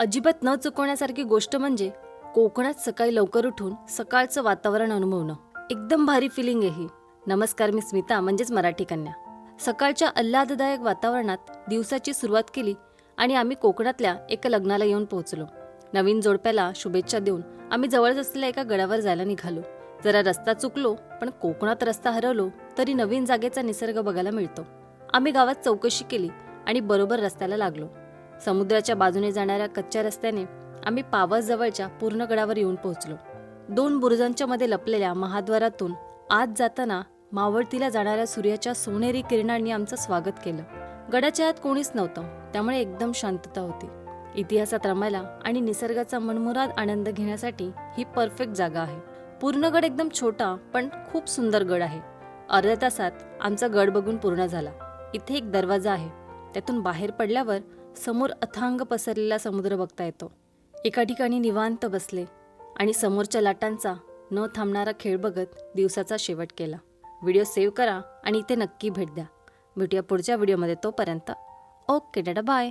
अजिबात न चुकवण्यासारखी गोष्ट म्हणजे कोकणात सकाळी लवकर उठून सकाळचं वातावरण अनुभवणं. एकदम भारी फिलिंग आहे ही. नमस्कार, मी स्मिता म्हणजेच मराठी कन्या. सकाळच्या आल्हाददायक वातावरणात दिवसाची सुरुवात केली आणि आम्ही कोकणातल्या एका लग्नाला येऊन पोहोचलो. नवीन जोडप्याला शुभेच्छा देऊन आम्ही जवळच असलेल्या एका गडावर जायला निघालो. जरा रस्ता चुकलो, पण कोकणात रस्ता हरवलो तरी नवीन जागेचा निसर्ग बघायला मिळतो. आम्ही गावात चौकशी केली आणि बरोबर रस्त्याला लागलो. समुद्राच्या बाजूने जाणाऱ्या कच्च्या रस्त्याने आम्ही पावस जवळच्या पूर्ण गडावर येऊन पोहोचलो. 2 बुरुजांच्या मध्ये लपलेल्या महाद्वारातून आत जाताना मावळतीला जाणाऱ्या सूर्याच्या सोनेरी किरणांनी आमचं स्वागत केलं. गडाच्या आत कोणीच नव्हतं, त्यामुळे एकदम शांतता होती. इतिहासात रमायला आणि निसर्गाचा मनमुराद आनंद घेण्यासाठी ही परफेक्ट जागा आहे. पूर्ण गड एकदम छोटा पण खूप सुंदर गड आहे. अर्ध्या तासात आमचा गड बघून पूर्ण झाला. इथे एक दरवाजा आहे, त्यातून बाहेर पडल्यावर समोर अथांग पसरलेला समुद्र बघता येतो. एका ठिकाणी निवांत बसले आणि समोरच्या लाटांचा न थांबणारा खेळ बघत दिवसाचा शेवट केला. व्हिडिओ सेव्ह करा आणि इथे नक्की भेट द्या. भेटूया पुढच्या व्हिडिओमध्ये. तोपर्यंत ओके, टाटा, बाय.